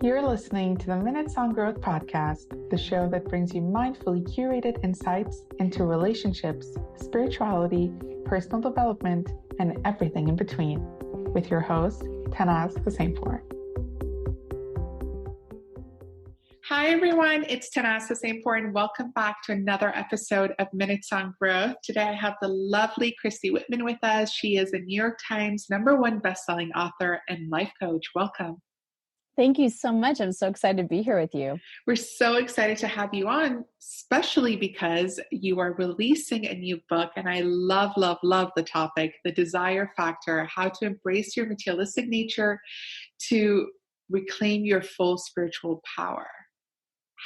You're listening to the Minutes on Growth podcast, the show that brings you mindfully curated insights into relationships, spirituality, personal development, and everything in between, with your host, Tannaz Hosseinpour. Hi, everyone. It's Tannaz Hosseinpour, and welcome back to another episode of Minutes on Growth. Today, I have the lovely Christy Whitman with us. She is a New York Times #1 bestselling author and life coach. Welcome. Thank you so much. I'm so excited to be here with you. We're so excited to have you on, especially because you are releasing a new book, and I love the topic, the desire factor, how to embrace your materialistic nature to reclaim your full spiritual power.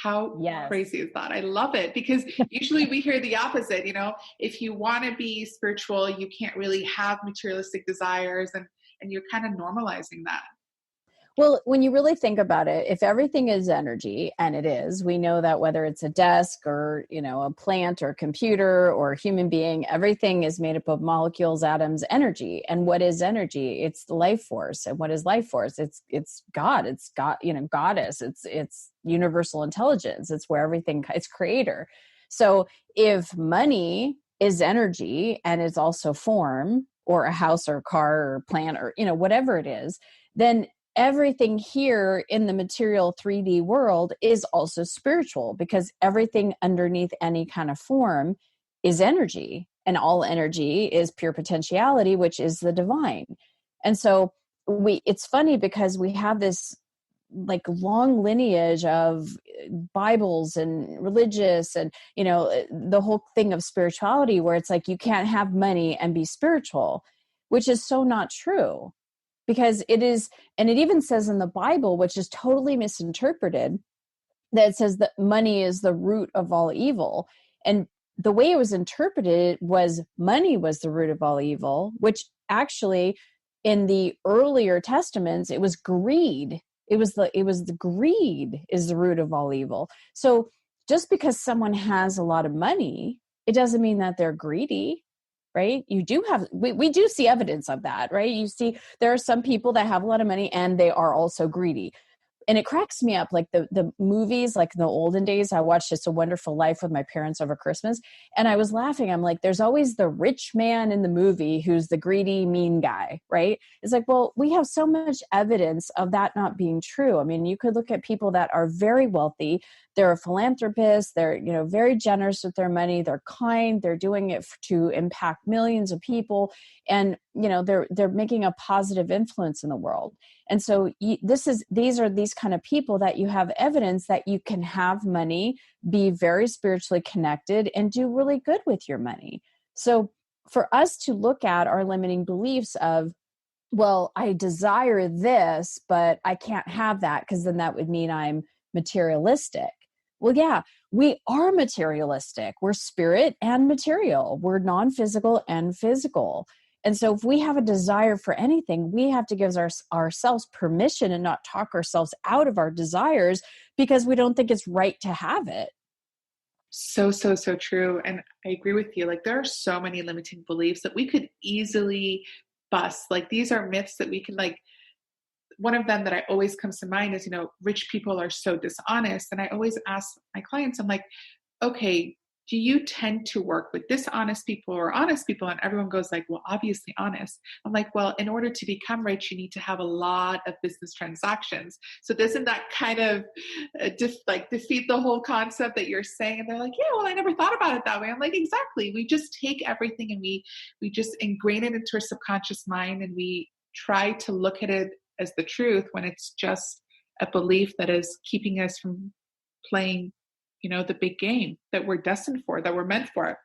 How crazy is that? I love it, because usually we hear the opposite. You know, if you want to be spiritual, you can't really have materialistic desires, and you're kind of normalizing that. Well, when you really think about it, if everything is energy, and it is, we know that whether it's a desk or, a plant or a computer or a human being, everything is made up of molecules, atoms, energy. And what is energy? It's the life force. And what is life force? It's God. It's God, goddess. It's universal intelligence. It's where everything, it's creator. So if money is energy and it's also form, or a house or a car or a plant or, whatever it is, then everything here in the material 3D world is also spiritual, because everything underneath any kind of form is energy, and all energy is pure potentiality, which is the divine. And so it's funny because we have this like long lineage of Bibles and religious and, the whole thing of spirituality, where it's like, you can't have money and be spiritual, which is so not true. Because it is, and it even says in the Bible, which is totally misinterpreted, that it says that money is the root of all evil. And the way it was interpreted was money was the root of all evil, which actually in the earlier testaments, it was greed. It was the greed is the root of all evil. So just because someone has a lot of money, it doesn't mean that they're greedy. Right? You do have, we do see evidence of that, right? You see, there are some people that have a lot of money and they are also greedy. And it cracks me up, like the movies, like in the olden days, I watched It's a Wonderful Life with my parents over Christmas. And I was laughing. I'm like, there's always the rich man in the movie who's the greedy, mean guy, right? It's like, well, we have so much evidence of that not being true. I mean, you could look at people that are very wealthy. They're a philanthropist. They're, very generous with their money. They're kind. They're doing it to impact millions of people. And, they're making a positive influence in the world. And so these are these kind of people that you have evidence that you can have money, be very spiritually connected, and do really good with your money. So for us to look at our limiting beliefs of, well, I desire this, but I can't have that because then that would mean I'm materialistic. Well, yeah, we are materialistic. We're spirit and material. We're non-physical and physical. And so if we have a desire for anything, we have to give ourselves permission and not talk ourselves out of our desires because we don't think it's right to have it. So true. And I agree with you. Like, there are so many limiting beliefs that we could easily bust. Like, these are myths that we can, like, one of them that I always comes to mind is, rich people are so dishonest. And I always ask my clients, I'm like, okay, do you tend to work with dishonest people or honest people? And everyone goes like, well, obviously honest. I'm like, well, in order to become rich, you need to have a lot of business transactions. So doesn't that kind of defeat the whole concept that you're saying? And they're like, yeah, well, I never thought about it that way. I'm like, exactly. We just take everything and we just ingrain it into our subconscious mind, and we try to look at it as the truth when it's just a belief that is keeping us from playing the big game that we're destined for, that we're meant for.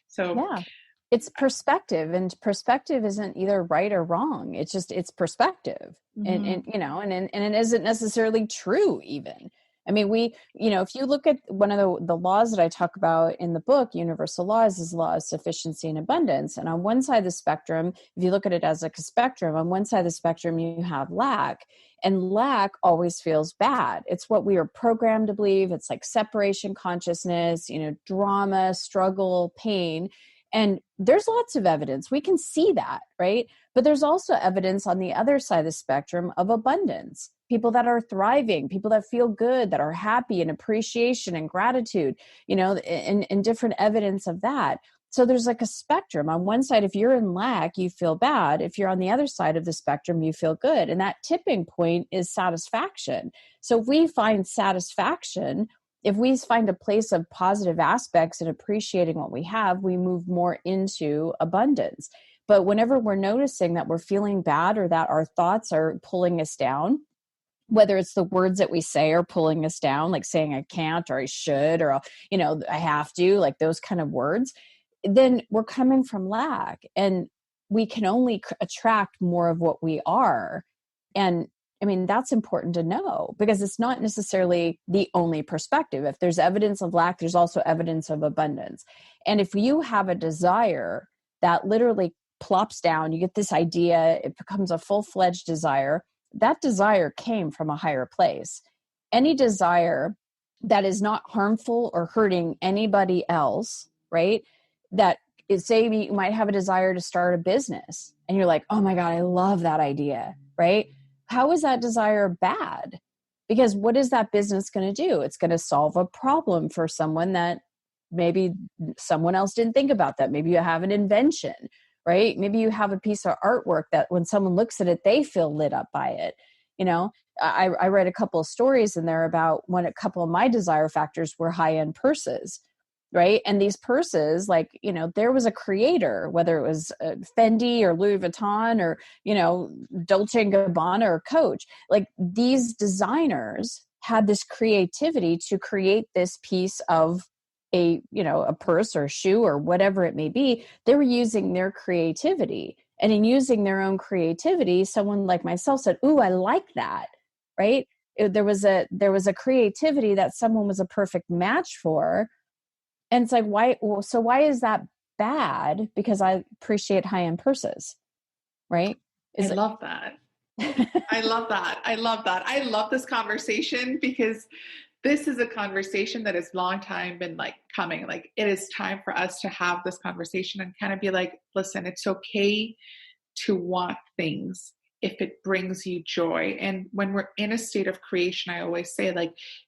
So yeah, it's perspective, and perspective isn't either right or wrong. It's perspective. Mm-hmm. and it isn't necessarily true even. I mean, if you look at one of the laws that I talk about in the book, Universal Laws, is the law of sufficiency and abundance. And on one side of the spectrum, if you look at it as like a spectrum, on one side of the spectrum, you have lack. And lack always feels bad. It's what we are programmed to believe. It's like separation consciousness, drama, struggle, pain. And there's lots of evidence. We can see that, right? But there's also evidence on the other side of the spectrum of abundance. People that are thriving, people that feel good, that are happy, and appreciation and gratitude, and different evidence of that. So there's like a spectrum. On one side, if you're in lack, you feel bad. If you're on the other side of the spectrum, you feel good. And that tipping point is satisfaction. So if we find satisfaction, if we find a place of positive aspects and appreciating what we have, we move more into abundance. But whenever we're noticing that we're feeling bad or that our thoughts are pulling us down, whether it's the words that we say are pulling us down, like saying I can't or I should or, I have to, like those kind of words, then we're coming from lack, and we can only attract more of what we are. And I mean, that's important to know, because it's not necessarily the only perspective. If there's evidence of lack, there's also evidence of abundance. And if you have a desire that literally plops down, you get this idea, it becomes a full-fledged desire, that desire came from a higher place. Any desire that is not harmful or hurting anybody else, right? That is, say you might have a desire to start a business and you're like, oh my God, I love that idea, right? How is that desire bad? Because what is that business going to do? It's going to solve a problem for someone that maybe someone else didn't think about that. Maybe you have an invention, right? Maybe you have a piece of artwork that when someone looks at it, they feel lit up by it. I read a couple of stories in there about when a couple of my desire factors were high-end purses, right? And these purses, there was a creator, whether it was Fendi or Louis Vuitton or, Dolce & Gabbana or Coach, like these designers had this creativity to create this piece of a purse or a shoe or whatever it may be. They were using their creativity, and in using their own creativity, someone like myself said, ooh, I like that, right? There was a creativity that someone was a perfect match for. And it's like, why is that bad? Because I appreciate high-end purses, right? I love that. I love that. I love that. I love this conversation, because this is a conversation that has long time been coming. Like, it is time for us to have this conversation and kind of be like, listen, it's okay to want things if it brings you joy. And when we're in a state of creation, I always say,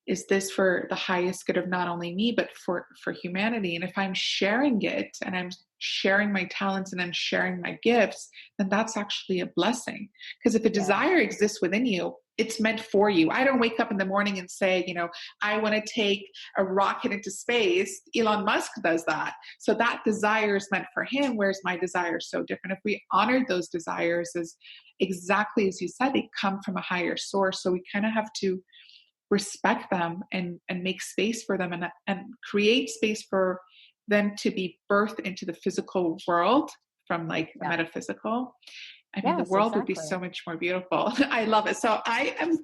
is this for the highest good of not only me, but for humanity? And if I'm sharing it and I'm sharing my talents and I'm sharing my gifts, then that's actually a blessing. Because if a desire exists within you, it's meant for you. I don't wake up in the morning and say, I want to take a rocket into space. Elon Musk does that. So that desire is meant for him, whereas my desire is so different. If we honored those desires as exactly as you said, they come from a higher source. So we kind of have to respect them and make space for them and create space for them to be birthed into the physical world from the metaphysical. I mean, the world would be so much more beautiful. I love it. So I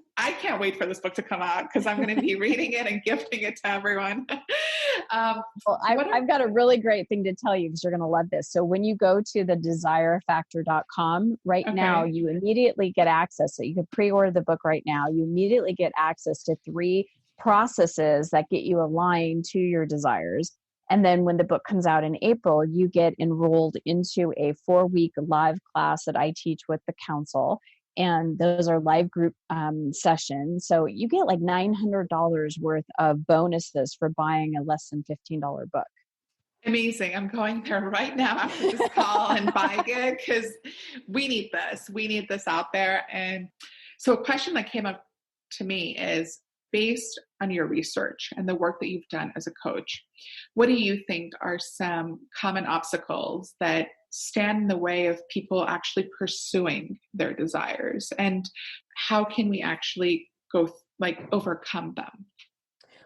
can't wait for this book to come out, because I'm going to be reading it and gifting it to everyone. Well, I've got a really great thing to tell you, because you're going to love this. So when you go to the desirefactor.com right now, you immediately get access. So you can pre-order the book right now. You immediately get access to 3 processes that get you aligned to your desires. And then when the book comes out in April, you get enrolled into a 4-week live class that I teach with the council. And those are live group sessions. So you get like $900 worth of bonuses for buying a less than $15 book. Amazing. I'm going there right now after this call and buying it, because we need this. We need this out there. And so a question that came up to me is, based on your research and the work that you've done as a coach, what do you think are some common obstacles that stand in the way of people actually pursuing their desires? And how can we actually overcome them?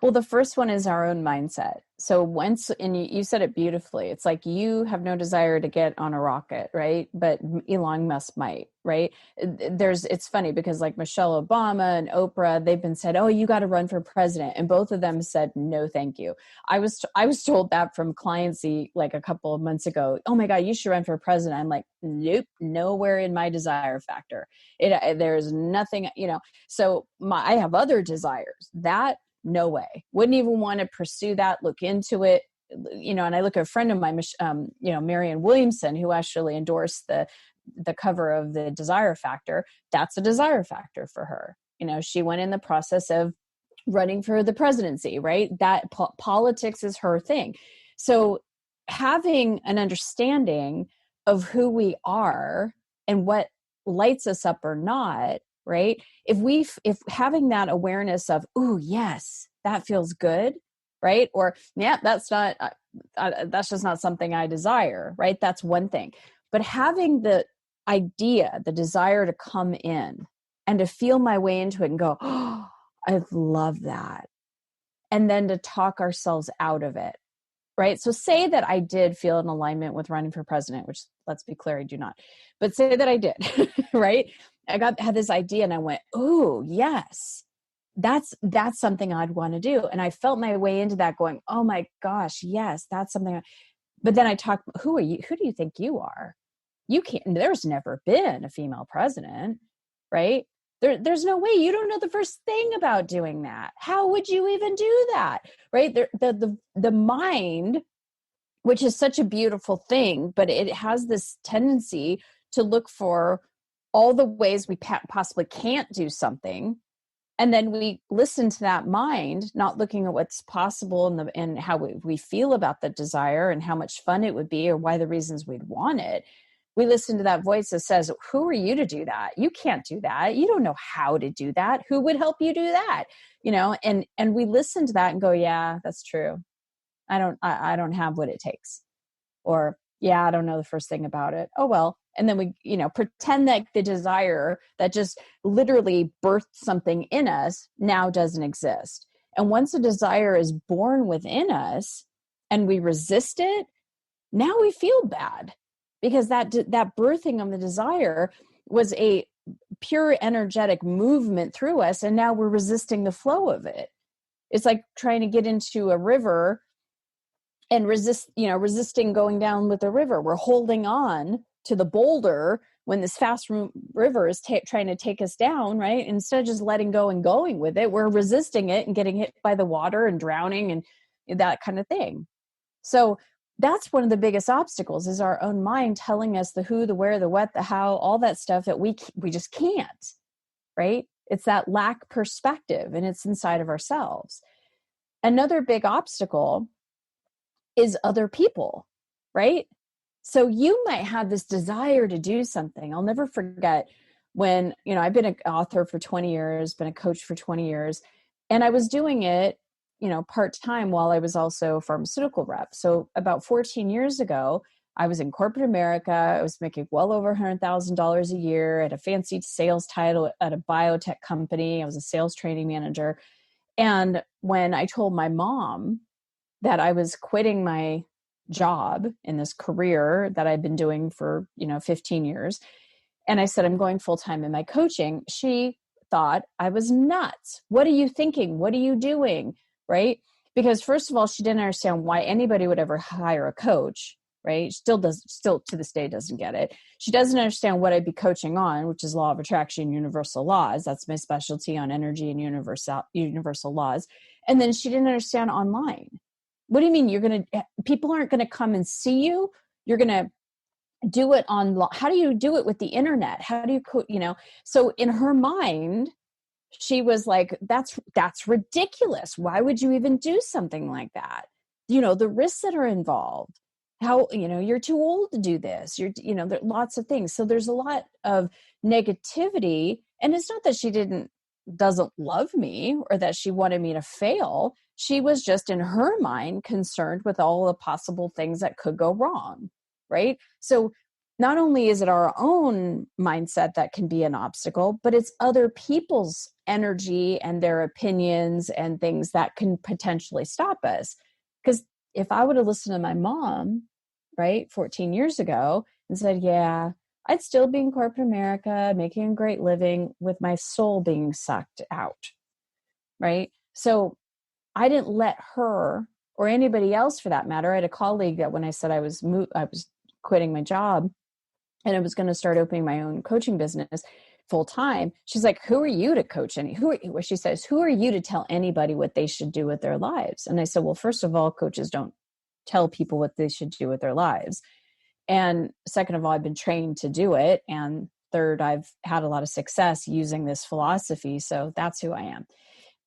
Well, the first one is our own mindset. So and you said it beautifully, it's like you have no desire to get on a rocket, right? But Elon Musk might, right? It's funny because like Michelle Obama and Oprah, they've been said, oh, you got to run for president. And both of them said, no, thank you. I was told that from clients like a couple of months ago. Oh my God, you should run for president. I'm like, nope, nowhere in my desire factor. There's nothing, so I have other desires that no way. Wouldn't even want to pursue that, look into it. and I look at a friend of mine, Marianne Williamson, who actually endorsed the cover of the Desire Factor. That's a desire factor for her. She went in the process of running for the presidency, right? That politics is her thing. So having an understanding of who we are and what lights us up or not, right? If having that awareness of, oh yes, that feels good, right? Or yeah, that's just not something I desire, right? That's one thing. But having the idea, the desire to come in and to feel my way into it and go, oh, I love that. And then to talk ourselves out of it, right? So say that I did feel an alignment with running for president, which, let's be clear, I do not. But say that I did, right? Had this idea and I went, oh, yes, that's something I'd want to do. And I felt my way into that going, oh my gosh, yes, that's something. But then I talked, who are you? Who do you think you are? You can't, there's never been a female president, right? There's no way. You don't know the first thing about doing that. How would you even do that, right? The mind, which is such a beautiful thing, but it has this tendency to look for all the ways we possibly can't do something. And then we listen to that mind, not looking at what's possible and how we feel about the desire and how much fun it would be or why the reasons we'd want it. We listen to that voice that says, who are you to do that? You can't do that. You don't know how to do that. Who would help you do that? And we listen to that and go, yeah, that's true. I don't have what it takes. Or, yeah, I don't know the first thing about it. Oh, well. And then we, pretend that the desire that just literally birthed something in us now doesn't exist. And once a desire is born within us and we resist it, now we feel bad. Because that birthing of the desire was a pure energetic movement through us, and now we're resisting the flow of it. It's like trying to get into a river and resisting going down with the river. We're holding on to the boulder when this fast river is trying to take us down, right? Instead of just letting go and going with it, we're resisting it and getting hit by the water and drowning and that kind of thing. So that's one of the biggest obstacles is our own mind telling us the who, the where, the what, the how, all that stuff that we just can't, right? It's that lack perspective and it's inside of ourselves. Another big obstacle is other people, right? So you might have this desire to do something. I'll never forget when, I've been an author for 20 years, been a coach for 20 years, and I was doing it part-time while I was also a pharmaceutical rep. So about 14 years ago, I was in corporate America. I was making well over $100,000 a year at a fancy sales title at a biotech company. I was a sales training manager. And when I told my mom that I was quitting my job in this career that I'd been doing for, 15 years, and I said, I'm going full-time in my coaching, she thought I was nuts. What are you thinking? What are you doing? Right? Because first of all, she didn't understand why anybody would ever hire a coach, right? Still to this day doesn't get it. She doesn't understand what I'd be coaching on, which is law of attraction, universal laws. That's my specialty on energy and universal laws. And then she didn't understand online. What do you mean people aren't going to come and see you? You're going to do it on, how do you do it with the internet? How do you, so in her mind, she was like, that's ridiculous. Why would you even do something like that? The risks that are involved, how, you're too old to do this. There are lots of things. So there's a lot of negativity. And it's not that she doesn't love me or that she wanted me to fail. She was just in her mind concerned with all the possible things that could go wrong. Right. So not only is it our own mindset that can be an obstacle, but it's other people's energy and their opinions and things that can potentially stop us. Because if I would have listened to my mom, right, 14 years ago and said, yeah, I'd still be in corporate America, making a great living with my soul being sucked out, right? So I didn't let her or anybody else for that matter. I had a colleague that when I said I was quitting my job and I was going to start opening my own coaching business full time, she's like, who are you to coach she says, who are you to tell anybody what they should do with their lives? And I said, well, first of all, coaches don't tell people what they should do with their lives. And second of all, I've been trained to do it. And third, I've had a lot of success using this philosophy. So that's who I am.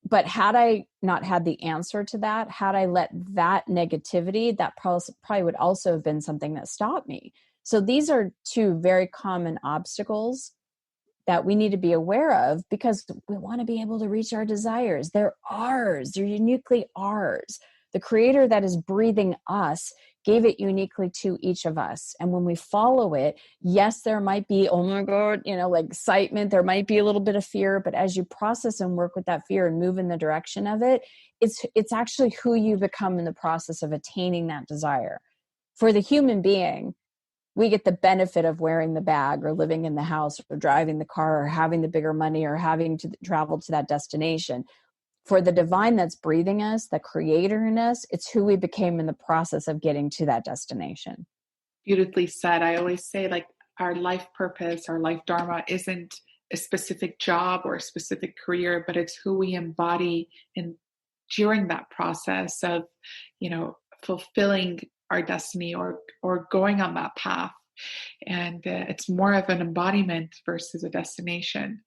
But had I not had the answer to that, had I let that negativity, that probably would also have been something that stopped me. So these are two very common obstacles that we need to be aware of, because we want to be able to reach our desires. They're ours. They're uniquely ours. The creator that is breathing us gave it uniquely to each of us. And when we follow it, yes, there might be, oh my God, like excitement. There might be a little bit of fear, but as you process and work with that fear and move in the direction of it, it's actually who you become in the process of attaining that desire. For the human being, we get the benefit of wearing the bag or living in the house or driving the car or having the bigger money or having to travel to that destination. For the divine that's breathing us, the creator in us, it's who we became in the process of getting to that destination. Beautifully said. I always say, like, our life purpose, our life dharma isn't a specific job or a specific career, but it's who we embody in during that process of, fulfilling our destiny or going on that path. And it's more of an embodiment versus a destination.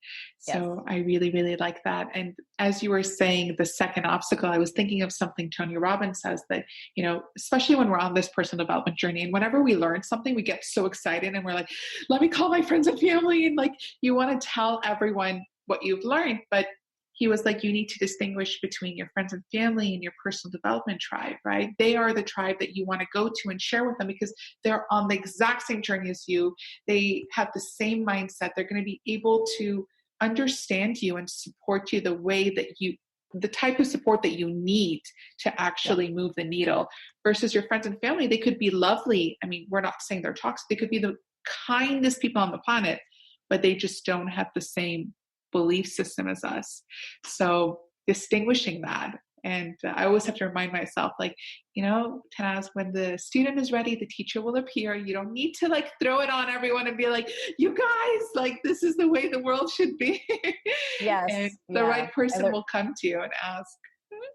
Yes. So I really, really like that. And as you were saying, the second obstacle, I was thinking of something Tony Robbins says that, especially when we're on this personal development journey, and whenever we learn something, we get so excited and we're like, let me call my friends and family. And like, you want to tell everyone what you've learned, but he was like, you need to distinguish between your friends and family and your personal development tribe, right? They are the tribe that you want to go to and share with them because they're on the exact same journey as you. They have the same mindset. They're going to be able to understand you and support you the type of support that you need to actually move the needle. Versus your friends and family, they could be lovely. I mean, we're not saying they're toxic. They could be the kindest people on the planet, but they just don't have the same belief system as us. So distinguishing that. And I always have to remind myself, like, Tannaz, when the student is ready, the teacher will appear. You don't need to like throw it on everyone and be like, you guys, like, this is the way the world should be. Yes. And the right person will come to you and ask.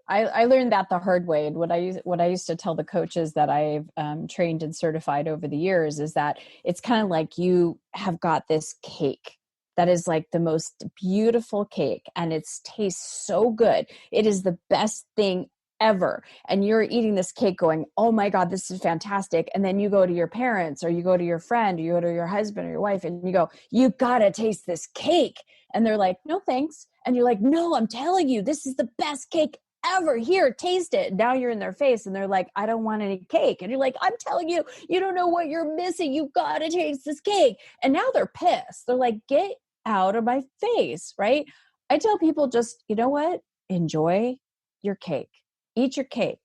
I learned that the hard way. And what I used to tell the coaches that I've trained and certified over the years is that it's kind of like you have got this cake that is like the most beautiful cake, and it tastes so good. It is the best thing ever. And you're eating this cake going, oh my God, this is fantastic. And then you go to your parents or you go to your friend or you go to your husband or your wife and you go, you gotta taste this cake. And they're like, no, thanks. And you're like, no, I'm telling you, this is the best cake ever. Here, taste it. Now you're in their face and they're like, I don't want any cake. And you're like, I'm telling you, you don't know what you're missing. You gotta taste this cake. And now they're pissed. They're like, get out of my face, right? I tell people, just, you know what? Enjoy your cake. Eat your cake.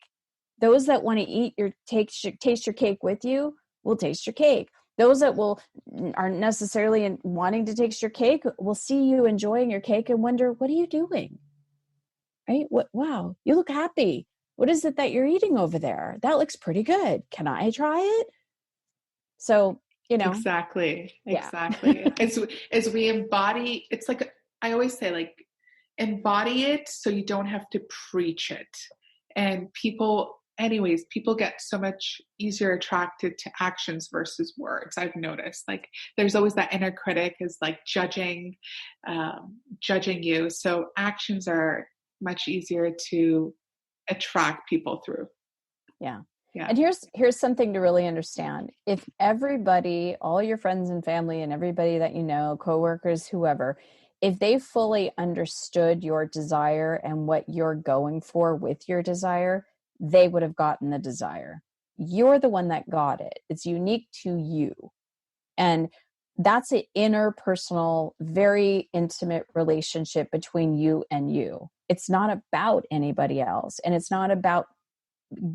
Those that want to taste your cake with you will taste your cake. Those that aren't necessarily wanting to taste your cake will see you enjoying your cake and wonder, what are you doing? Right? Wow, you look happy. What is it that you're eating over there? That looks pretty good. Can I try it? So, Exactly. Yeah. As we embody, it's like, I always say, like, embody it so you don't have to preach it. And people get so much easier attracted to actions versus words. I've noticed, like, there's always that inner critic is like judging you. So actions are much easier to attract people through. Yeah. Yeah. And here's something to really understand. If everybody, all your friends and family and everybody that you know, coworkers, whoever, if they fully understood your desire and what you're going for with your desire, they would have gotten the desire. You're the one that got it. It's unique to you. And that's an interpersonal, very intimate relationship between you and you. It's not about anybody else. And it's not about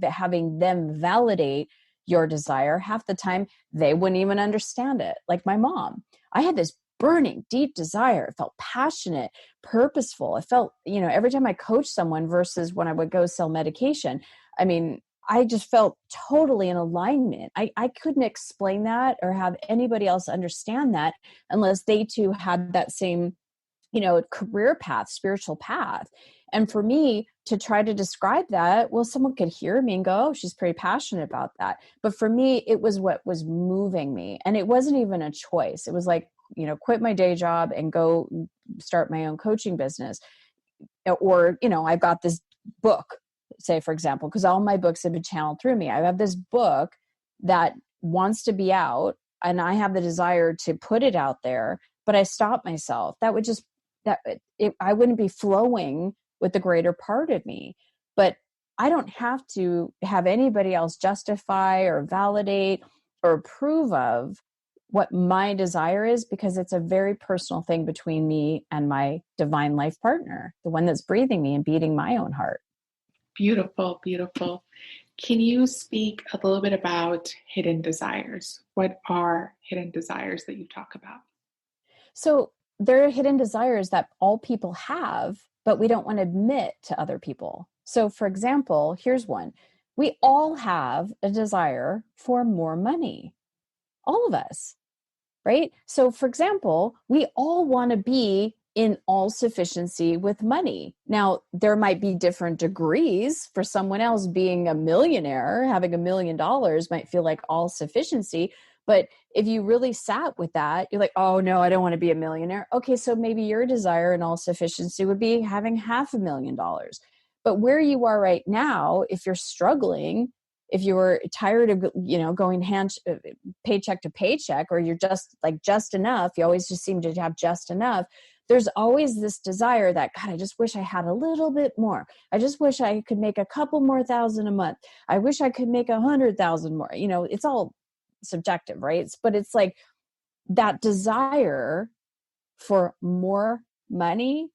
having them validate your desire. Half the time they wouldn't even understand it. Like my mom, I had this burning deep desire. It felt passionate, purposeful. I felt, every time I coached someone versus when I would go sell medication, I mean, I just felt totally in alignment. I couldn't explain that or have anybody else understand that unless they too had that same career path, spiritual path. And for me to try to describe that, well, someone could hear me and go, oh, she's pretty passionate about that. But for me, it was what was moving me. And it wasn't even a choice. It was like, quit my day job and go start my own coaching business. Or, I've got this book, say, for example, because all my books have been channeled through me. I have this book that wants to be out, and I have the desire to put it out there, but I stop myself. I wouldn't be flowing with the greater part of me. But I don't have to have anybody else justify or validate or approve of what my desire is, because it's a very personal thing between me and my divine life partner, the one that's breathing me and beating my own heart. Beautiful, beautiful. Can you speak a little bit about hidden desires? What are hidden desires that you talk about? So there are hidden desires that all people have, but we don't want to admit to other people. So for example, here's one. We all have a desire for more money. All of us, right? So for example, we all want to be in all sufficiency with money. Now, there might be different degrees. For someone else, being a millionaire, having $1 million might feel like all sufficiency. But if you really sat with that, you're like, oh no, I don't want to be a millionaire. Okay, so maybe your desire in all sufficiency would be having $500,000. But where you are right now, if you're struggling, if you're tired of, going paycheck to paycheck, or you're just enough, you always just seem to have just enough. There's always this desire that, God, I just wish I had a little bit more. I just wish I could make a couple more thousand a month. I wish I could make 100,000 more. It's all subjective, right? But it's like that desire for more money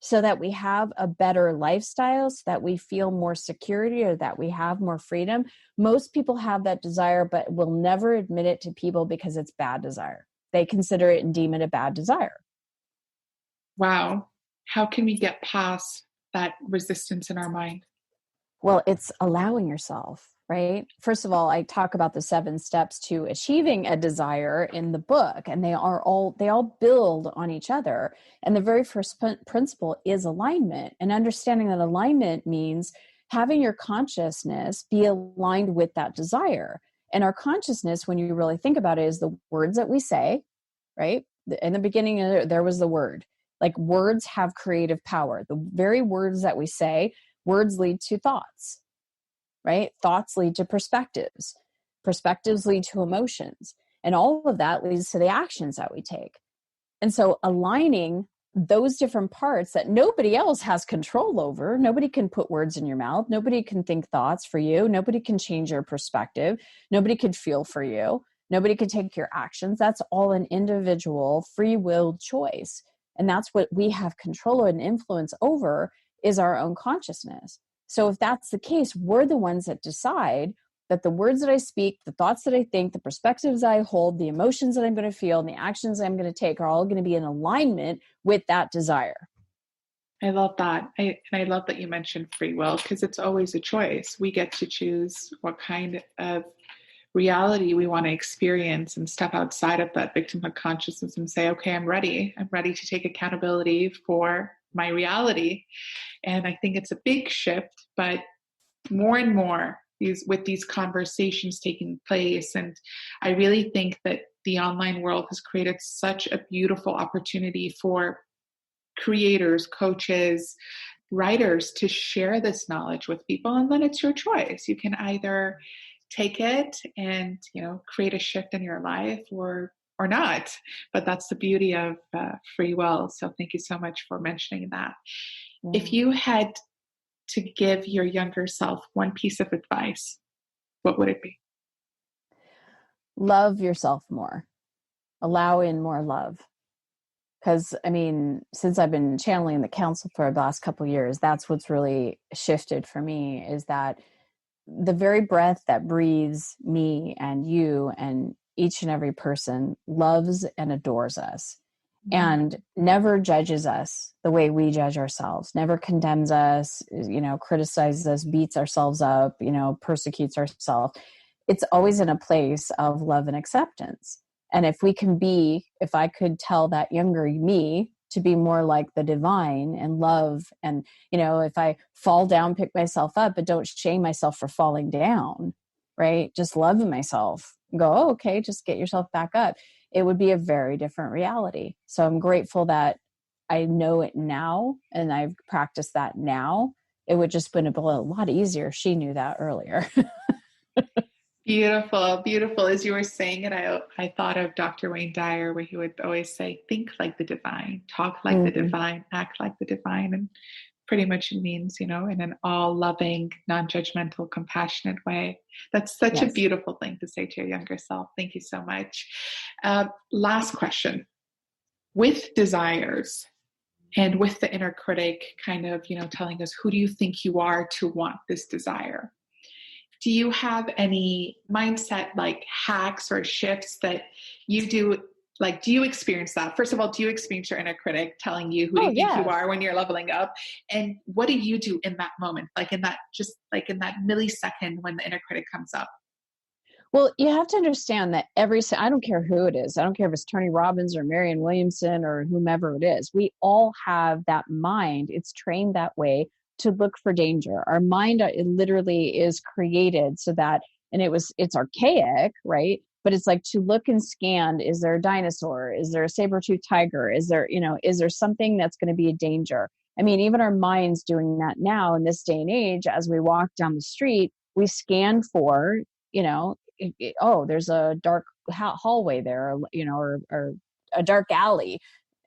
so that we have a better lifestyle, so that we feel more security, or that we have more freedom. Most people have that desire, but will never admit it to people because it's bad desire. They consider it and deem it a bad desire. Wow. How can we get past that resistance in our mind? Well, it's allowing yourself, right? First of all, I talk about the 7 steps to achieving a desire in the book, and they all build on each other. And the very first principle is alignment, and understanding that alignment means having your consciousness be aligned with that desire. And our consciousness, when you really think about it, is the words that we say, right? In the beginning, there was the word. Like, words have creative power. The very words that we say, words lead to thoughts, right? Thoughts lead to perspectives. Perspectives lead to emotions. And all of that leads to the actions that we take. And so aligning those different parts that nobody else has control over, nobody can put words in your mouth, nobody can think thoughts for you, nobody can change your perspective, nobody can feel for you, nobody can take your actions. That's all an individual free will choice. And that's what we have control and influence over, is our own consciousness. So if that's the case, we're the ones that decide that the words that I speak, the thoughts that I think, the perspectives I hold, the emotions that I'm going to feel, and the actions I'm going to take are all going to be in alignment with that desire. I love that. I love that you mentioned free will, because it's always a choice. We get to choose what kind of reality we want to experience, and step outside of that victimhood consciousness and say, okay, I'm ready. I'm ready to take accountability for my reality. And I think it's a big shift, but more and more with these conversations taking place. And I really think that the online world has created such a beautiful opportunity for creators, coaches, writers to share this knowledge with people. And then it's your choice. You can either take it and, create a shift in your life, or not. But that's the beauty of free will. So thank you so much for mentioning that. If you had to give your younger self one piece of advice, what would it be? Love yourself more. Allow in more love. Because, since I've been channeling the council for the last couple of years, that's what's really shifted for me, is that the very breath that breathes me and you and each and every person loves and adores us, and never judges us the way we judge ourselves, never condemns us, criticizes us, beats ourselves up, persecutes ourselves. It's always in a place of love and acceptance. And if I could tell that younger me to be more like the divine and love. And, if I fall down, pick myself up, but don't shame myself for falling down, right? Just love myself and go, oh, okay, just get yourself back up. It would be a very different reality. So I'm grateful that I know it now and I've practiced that now. It would just been a lot easier if she knew that earlier. Beautiful, beautiful. As you were saying it, I thought of Dr. Wayne Dyer, where he would always say, think like the divine, talk like the divine, act like the divine. And pretty much it means, in an all loving, non-judgmental, compassionate way. That's such a Yes. beautiful thing to say to your younger self. Thank you so much. Last question. With desires and with the inner critic kind of, telling us, who do you think you are to want this desire? Do you have any mindset like hacks or shifts that you do? Like, do you experience that? First of all, do you experience your inner critic telling you who do you think you are when you're leveling up? And what do you do in that moment? Like in that millisecond when the inner critic comes up? Well, you have to understand that I don't care who it is. I don't care if it's Tony Robbins or Marianne Williamson or whomever it is. We all have that mind. It's trained that way to look for danger. Our mind, it literally is created so that, and it's archaic, right? But it's like to look and scan, is there a dinosaur? Is there a saber-toothed tiger? Is there something that's going to be a danger? I mean, even our mind's doing that now in this day and age. As we walk down the street, we scan for, there's a dark hallway there, or a dark alley.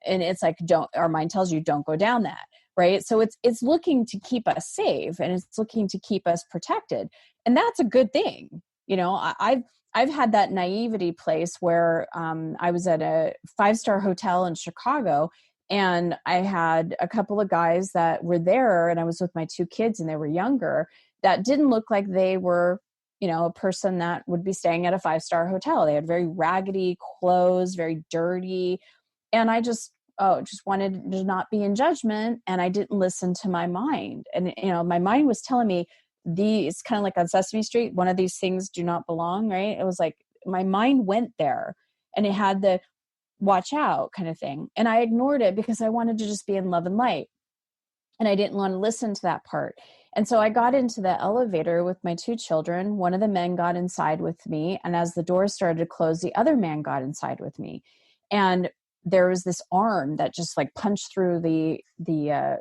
And it's like, our mind tells you don't go down that. Right. So it's looking to keep us safe and it's looking to keep us protected. And that's a good thing. I've had that naivety place where I was at a 5-star hotel in Chicago and I had a couple of guys that were there and I was with my 2 kids and they were younger that didn't look like they were, a person that would be staying at a 5-star hotel. They had very raggedy clothes, very dirty. And I just wanted to not be in judgment. And I didn't listen to my mind. And, my mind was telling me it's kind of like on Sesame Street, one of these things do not belong, right? It was like, my mind went there and it had the watch out kind of thing. And I ignored it because I wanted to just be in love and light. And I didn't want to listen to that part. And so I got into the elevator with my 2 children. One of the men got inside with me. And as the doors started to close, the other man got inside with me. And there was this arm that just like punched through the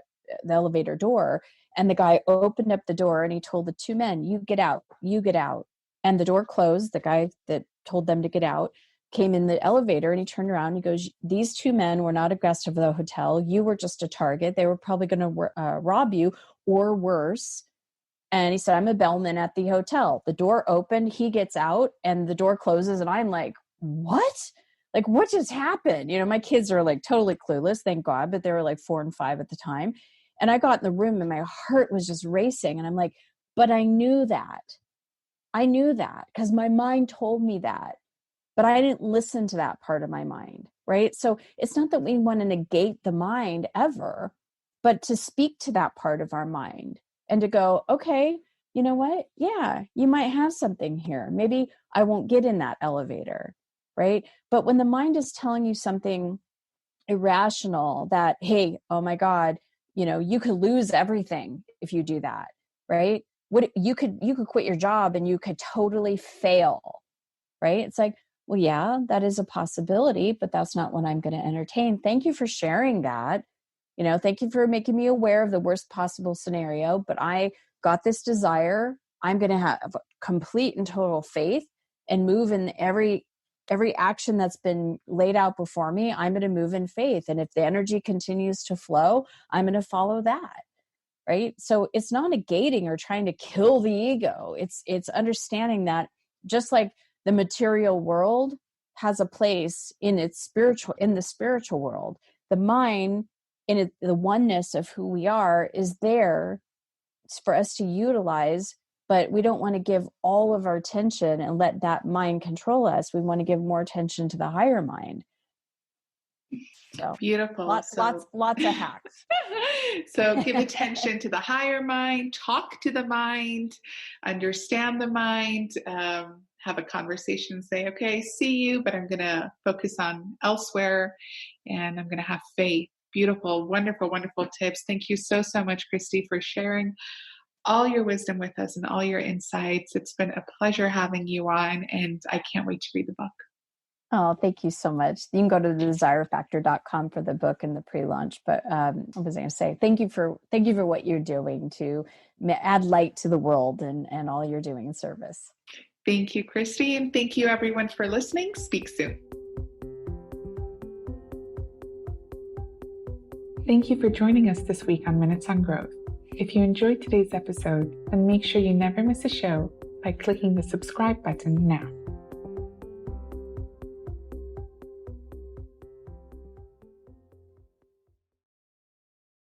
elevator door. And the guy opened up the door and he told the 2 men, you get out, you get out. And the door closed. The guy that told them to get out came in the elevator and he turned around and he goes, these 2 men were not a guest of the hotel. You were just a target. They were probably going to rob you or worse. And he said, I'm a bellman at the hotel. The door opened, he gets out and the door closes. And I'm like, what? Like, what just happened? My kids are like totally clueless, thank God, but they were like 4 and 5 at the time. And I got in the room and my heart was just racing. And I'm like, but I knew that because my mind told me that. But I didn't listen to that part of my mind, right? So it's not that we want to negate the mind ever, but to speak to that part of our mind and to go, okay, you know what? Yeah, you might have something here. Maybe I won't get in that elevator, right? But when the mind is telling you something irrational that, hey, oh my God, you could lose everything if you do that, right? You could quit your job and you could totally fail, right? It's like, well, yeah, that is a possibility, but that's not what I'm going to entertain. Thank you for sharing that. Thank you for making me aware of the worst possible scenario, but I got this desire. I'm going to have complete and total faith and move in every action that's been laid out before me. I'm going to move in faith. And if the energy continues to flow, I'm going to follow that. Right. So it's not negating or trying to kill the ego. It's understanding that just like the material world has a place in the spiritual world, the mind the oneness of who we are is there for us to utilize, but we don't want to give all of our attention and let that mind control us. We want to give more attention to the higher mind. So beautiful. Lots of hacks. So give attention to the higher mind, talk to the mind, understand the mind, have a conversation, say, okay, see you, but I'm going to focus on elsewhere and I'm going to have faith Beautiful, wonderful, wonderful tips. Thank you so, so much, Christy, for sharing all your wisdom with us and all your insights. It's been a pleasure having you on, and I can't wait to read the book. Oh, thank you so much. You can go to thedesirefactor.com for the book and the pre-launch. But what was I going to say? Thank you for what you're doing to add light to the world and all you're doing in service. Thank you, Christy, and thank you everyone for listening. Speak soon. Thank you for joining us this week on Minutes on Growth. If you enjoyed today's episode, then make sure you never miss a show by clicking the subscribe button now.